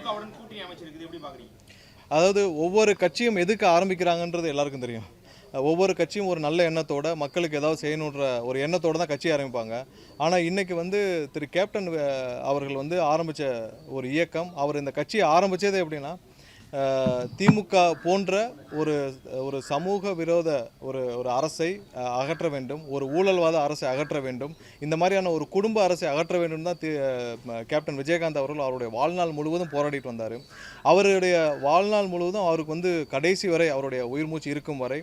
திமுகவுடன் கூட்டணி அமைச்சிருக்குது, எப்படி பாக்குறீங்க? அதாவது ஒவ்வொரு கட்சியும் எதுக்கு ஆரம்பிக்கிறாங்கன்றது எல்லாருக்கும் தெரியும். ஒவ்வொரு கட்சியும் ஒரு நல்ல எண்ணத்தோட மக்களுக்கு ஏதாவது செய்யணுன்ற ஒரு எண்ணத்தோட தான் கட்சி ஆரம்பிப்பாங்க. ஆனால் இன்னைக்கு வந்து திரு கேப்டன் அவர்கள் வந்து ஆரம்பித்த ஒரு இயக்கம், அவர் இந்த கட்சியை ஆரம்பித்ததே எப்படின்னா, திமுக போன்ற ஒரு ஒரு சமூக விரோத ஒரு ஒரு அரசை அகற்ற வேண்டும், ஒரு ஊழல்வாத அரசை அகற்ற வேண்டும், இந்த மாதிரியான ஒரு குடும்ப அரசை அகற்ற வேண்டும் தான் கேப்டன் விஜயகாந்த் அவர்கள் அவருடைய வாழ்நாள் முழுவதும் போராடிட்டு வந்தார். அவருடைய வாழ்நாள் முழுவதும் அவருக்கு வந்து கடைசி வரை அவருடைய உயிர் மூச்சு இருக்கும் வரை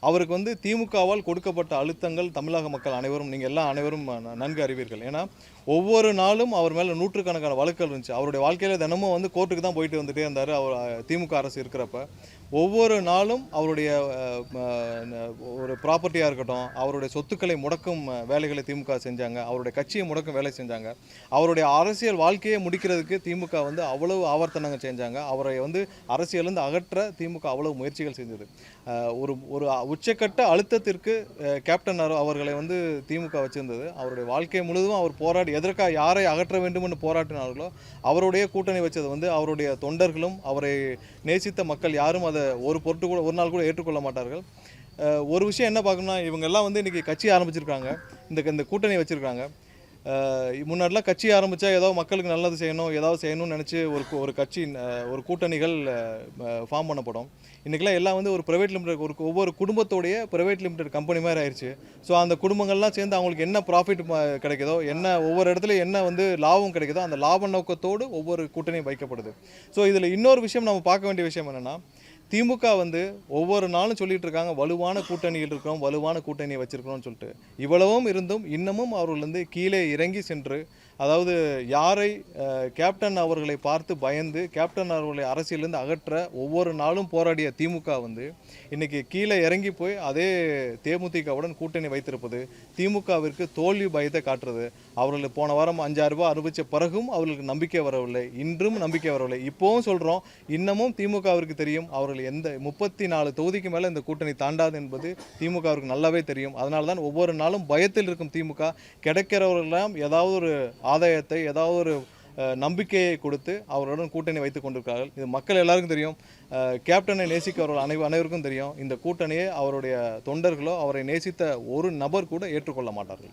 அவருக்கு வந்து திமுகவால் கொடுக்கப்பட்ட அழுத்தங்கள் தமிழக மக்கள் அனைவரும், நீங்கள் எல்லாம் அனைவரும் நன்கு அறிவீர்கள். ஏன்னா ஒவ்வொரு நாளும் அவர் மேலே நூற்றுக்கணக்கான வழக்குகள் இருந்துச்சு. அவருடைய வாழ்க்கையில் தினமும் வந்து கோர்ட்டுக்கு தான் போயிட்டு வந்துட்டே இருந்தார். அவர் திமுக அரசு இருக்கிறப்ப ஒவ்வொரு நாளும் அவருடைய ஒரு ப்ராப்பர்ட்டியாக இருக்கட்டும், அவருடைய சொத்துக்களை முடக்கும் வேலைகளை திமுக செஞ்சாங்க, அவருடைய கட்சியை முடக்கும் வேலை செஞ்சாங்க, அவருடைய அரசியல் வாழ்க்கையை முடிக்கிறதுக்கு திமுக வந்து அவ்வளவு ஆவர்த்தனங்கள் செஞ்சாங்க. அவரை வந்து அரசியலிருந்து அகற்ற திமுக அவ்வளவு முயற்சிகள் செஞ்சது. ஒரு ஒரு உச்சக்கட்ட அழுத்தத்திற்கு கேப்டன் அவர்களை வந்து திமுக வச்சிருந்தது. அவருடைய வாழ்க்கை முழுவதும் அவர் போராடி எதற்காக யாரை அகற்ற வேண்டும் என்று போராட்டினார்களோ அவருடைய கூட்டணி வச்சது வந்து அவருடைய தொண்டர்களும் அவரை நேசித்த மக்கள் யாரும் அதை ஒரு பொருட்டு கூட ஒரு நாள் கூட ஏற்றுக்கொள்ள மாட்டார்கள். ஒரு விஷயம் என்ன பார்க்கணும்னா, இவங்க எல்லாம் வந்து இன்றைக்கி கட்சி ஆரம்பிச்சிருக்காங்க, இந்த கூட்டணி வச்சுருக்காங்க. முன்னாடிலாம் கட்சி ஆரம்பித்தா ஏதோ மக்களுக்கு நல்லது செய்யணும், ஏதாவது செய்யணும்னு நினச்சி ஒரு கட்சி ஒரு கூட்டணிகள் ஃபார்ம் பண்ணப்படும். இன்றைக்கெலாம் எல்லாம் வந்து ஒரு ப்ரைவேட் லிமிடெட், ஒவ்வொரு குடும்பத்தோடைய ப்ரைவேட் லிமிடெட் கம்பெனி மாதிரி ஆயிடுச்சு. ஸோ அந்த குடும்பங்கள்லாம் சேர்ந்து அவங்களுக்கு என்ன ப்ராஃபிட் கிடைக்குதோ, என்ன ஒவ்வொரு இடத்துலையும் என்ன வந்து லாபம் கிடைக்குதோ அந்த லாப நோக்கத்தோடு ஒவ்வொரு கூட்டணியும் வைக்கப்படுது. ஸோ இதில் இன்னொரு விஷயம் நம்ம பார்க்க வேண்டிய விஷயம் என்னென்னா, திமுக வந்து ஒவ்வொரு நாளும் சொல்லிட்டு இருக்காங்க வலுவான கூட்டணியில் இருக்கிறோம், வலுவான கூட்டணியை வச்சிருக்கிறோம்னு சொல்லிட்டு. இவ்வளவும் இருந்தும் இன்னமும் அவர்கள் வந்து கீழே இறங்கி சென்று, அதாவது யாரை கேப்டன் அவர்களை பார்த்து பயந்து கேப்டன் அவர்களை அரசியலிருந்து அகற்ற ஒவ்வொரு நாளும் போராடிய திமுக வந்து இன்னைக்கு கீழே இறங்கி போய் அதே தேமுதிகவுடன் கூட்டணி வைத்திருப்பது திமுகவிற்கு தோல்வி பயத்தை காட்டுறது. அவர்களுக்கு போன வாரம் 5,000 ரூபாய் அனுபவித்த பிறகும் அவர்களுக்கு நம்பிக்கை வரவில்லை, இன்றும் நம்பிக்கை வரவில்லை. இப்போவும் சொல்கிறோம், இன்னமும் திமுகவிற்கு தெரியும் அவர்கள் எந்த 34 தொகுதிக்கு மேலே இந்த கூட்டணி தாண்டாது என்பது திமுகவிற்கு நல்லாவே தெரியும். அதனால தான் ஒவ்வொரு நாளும் பயத்தில் இருக்கும் திமுக கிடைக்கிறவர்களெல்லாம் ஏதாவது ஒரு ஆதாயத்தை, ஏதாவது ஒரு நம்பிக்கையை கொடுத்து அவருடன் கூட்டணி வைத்துக் கொண்டிருக்கிறார்கள். இது மக்கள் எல்லாருக்கும் தெரியும். கேப்டனை நேசிக்கிறவர்கள் அனைவருக்கும் தெரியும். இந்த கூட்டணியை அவருடைய தொண்டர்களோ அவரை நேசித்த ஒரு நபர் கூட ஏற்றுக்கொள்ள மாட்டார்கள்.